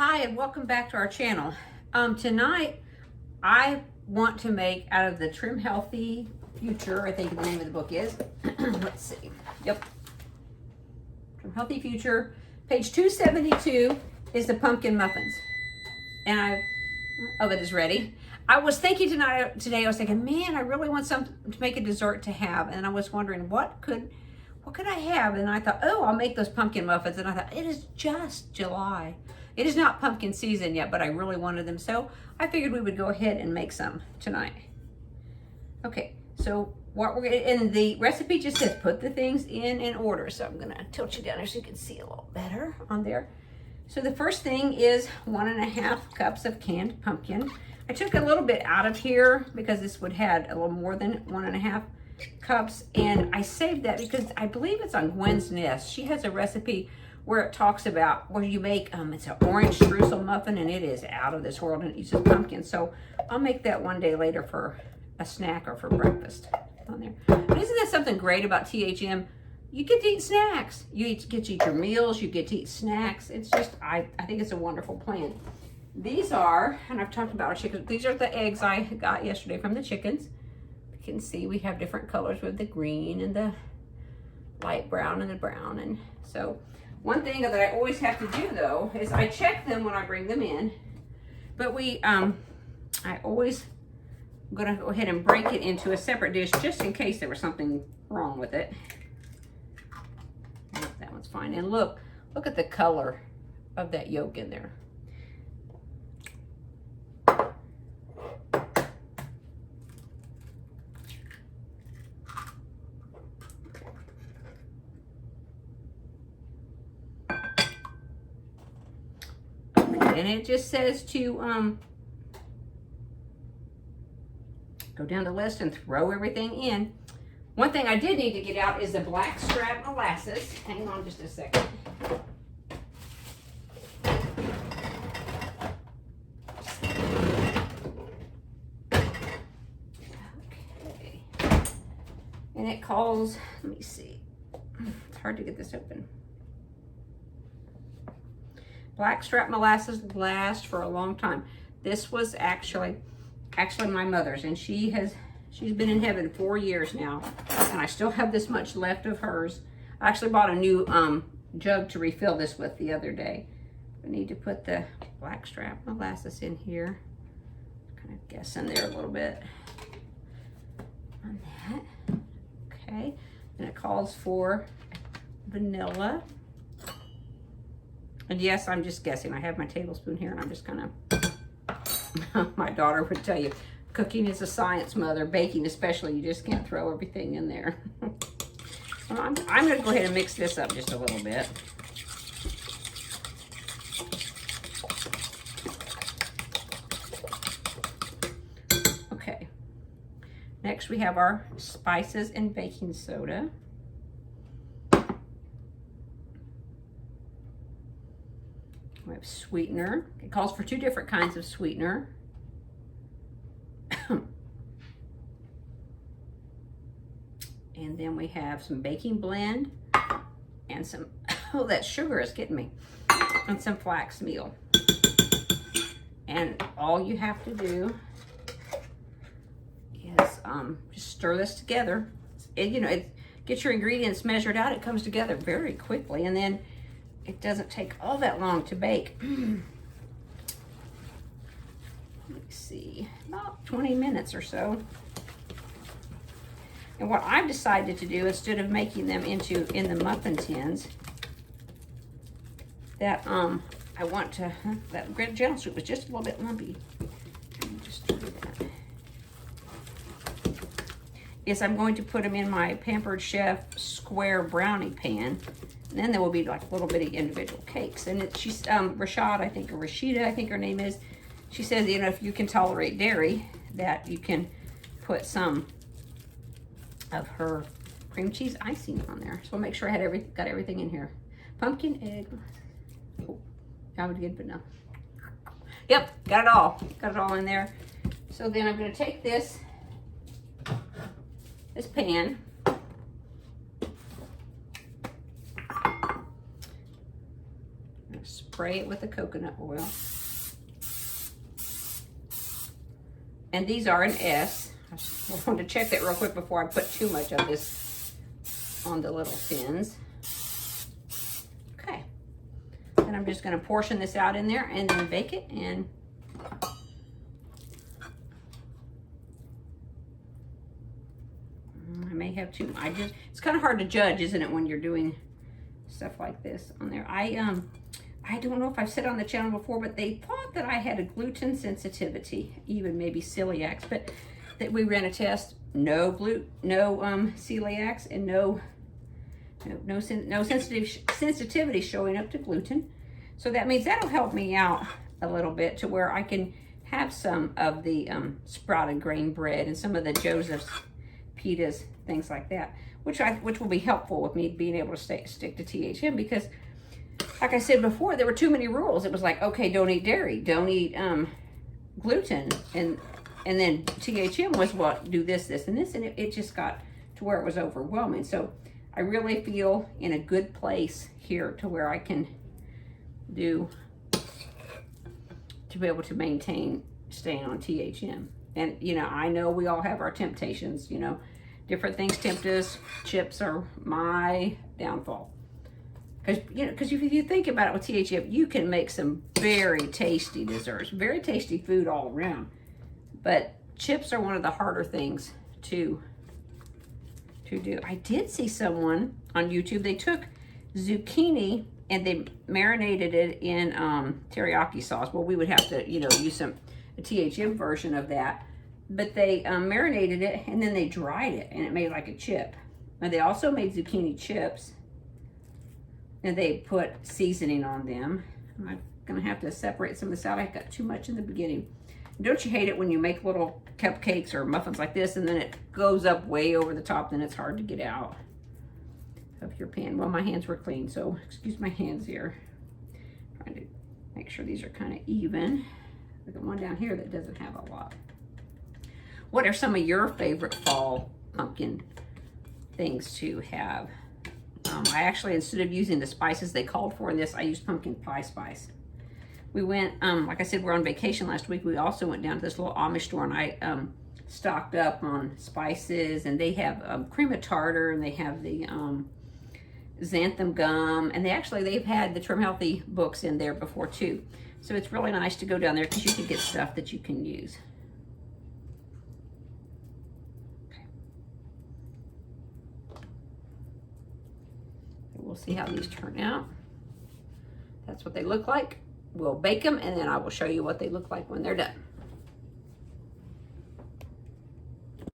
Hi, and welcome back to our channel. Tonight, I want to make out of the Trim Healthy Future, I think the name of the book is. Let's see. Yep. Trim Healthy Future. Page 272 is the pumpkin muffins. And oven is ready. I was thinking today, I was thinking, man, I really want something to make a dessert to have. And I was wondering, what could I have? And I thought, oh, I'll make those pumpkin muffins. And I thought, it is just July. It is not pumpkin season yet, but I really wanted them. So I figured we would go ahead and make some tonight. Okay, so what we're gonna, and the recipe just says put the things in order. So I'm gonna tilt you down here so you can see a little better on there. So the first thing is 1.5 cups of canned pumpkin. I took a little bit out of here because this would have a little more than 1.5 cups. And I saved that because I believe it's on Gwen's Nest. She has a recipe where it talks about where you make, it's an orange streusel muffin, and it is out of this world, and it uses pumpkin. So I'll make that one day later for a snack or for breakfast on there. But isn't that something great about THM? You get to eat snacks. You get to eat your meals. You get to eat snacks. It's just, I think it's a wonderful plan. These are, and I've talked about our chickens, these are the eggs I got yesterday from the chickens. You can see we have different colors with the green and the light brown and the brown. And so one thing that I always have to do though is I check them when I bring them in. But I always am gonna go ahead and break it into a separate dish just in case there was something wrong with it. That one's fine. And look at the color of that yolk in there. And it just says to go down the list and throw everything in. One thing I did need to get out is the blackstrap molasses. Hang on just a second. Okay. And it calls, let me see. It's hard to get this open. Blackstrap molasses last for a long time. This was actually my mother's, and she's been in heaven 4 years now, and I still have this much left of hers. I actually bought a new jug to refill this with the other day. I need to put the blackstrap molasses in here. Kind of guessing there a little bit on that. Okay, and it calls for vanilla. And yes, I'm just guessing. I have my tablespoon here, and I'm just gonna, my daughter would tell you, cooking is a science, mother. Baking especially, you just can't throw everything in there. Well, I'm gonna go ahead and mix this up just a little bit. Okay. Next we have our spices and baking soda. We have sweetener. It calls for 2 different kinds of sweetener. And then we have some baking blend and some, oh, that sugar is getting me, and some flax meal. And all you have to do is just stir this together. Get your ingredients measured out. It comes together very quickly, and then it doesn't take all that long to bake. Let me see, about 20 minutes or so. And what I've decided to do, instead of making them in the muffin tins, that I want to, that red gentle soup was just a little bit lumpy. Let me just do that. Is I'm going to put them in my Pampered Chef square brownie pan. And then there will be like little bitty individual cakes. And she's Rashida, I think her name is. She says, if you can tolerate dairy, that you can put some of her cream cheese icing on there. So I'll make sure I had got everything in here. Pumpkin, egg. Oh, I would get, but no. Yep, got it all. Got it all in there. So then I'm going to take this pan. spray it with the coconut oil. And these are an S. I just wanted to check that real quick before I put too much of this on the little fins. Okay. And I'm just going to portion this out in there and then bake it. And I may have too. It's kind of hard to judge, isn't it, when you're doing stuff like this on there. I don't know if I've said it on the channel before, but they thought that I had a gluten sensitivity, even maybe celiacs, but that we ran a test. No celiacs, and no sensitivity showing up to gluten. So that means that'll help me out a little bit to where I can have some of the sprouted grain bread and some of the Joseph's pitas, things like that, which will be helpful with me being able to stick to THM, because like I said before, there were too many rules. It was like, okay, don't eat dairy, don't eat gluten, and then THM was what, do this, this, and this, and it just got to where it was overwhelming. So I really feel in a good place here to where I can to be able to maintain staying on THM. And, you know, I know we all have our temptations, you know, different things tempt us. Chips are my downfall. Because if you think about it with THM, you can make some very tasty desserts, very tasty food all around. But chips are one of the harder things to do. I did see someone on YouTube, they took zucchini and they marinated it in teriyaki sauce. Well, we would have to, you know, use a THM version of that. But they marinated it and then they dried it and it made like a chip. And they also made zucchini chips and they put seasoning on them. I'm gonna have to separate some of this out. I got too much in the beginning. Don't you hate it when you make little cupcakes or muffins like this and then it goes up way over the top, then it's hard to get out of your pan? Well, my hands were clean, so excuse my hands here. Trying to make sure these are kind of even. Look at one down here that doesn't have a lot. What are some of your favorite fall pumpkin things to have? I actually, instead of using the spices they called for in this, I used pumpkin pie spice. We went, like I said, we're on vacation last week. We also went down to this little Amish store and I stocked up on spices, and they have cream of tartar, and they have the xanthan gum, and they've had the Trim Healthy books in there before too. So it's really nice to go down there because you can get stuff that you can use. Okay. So we'll see how these turn out. That's what they look like. We'll bake them, and then I will show you what they look like when they're done.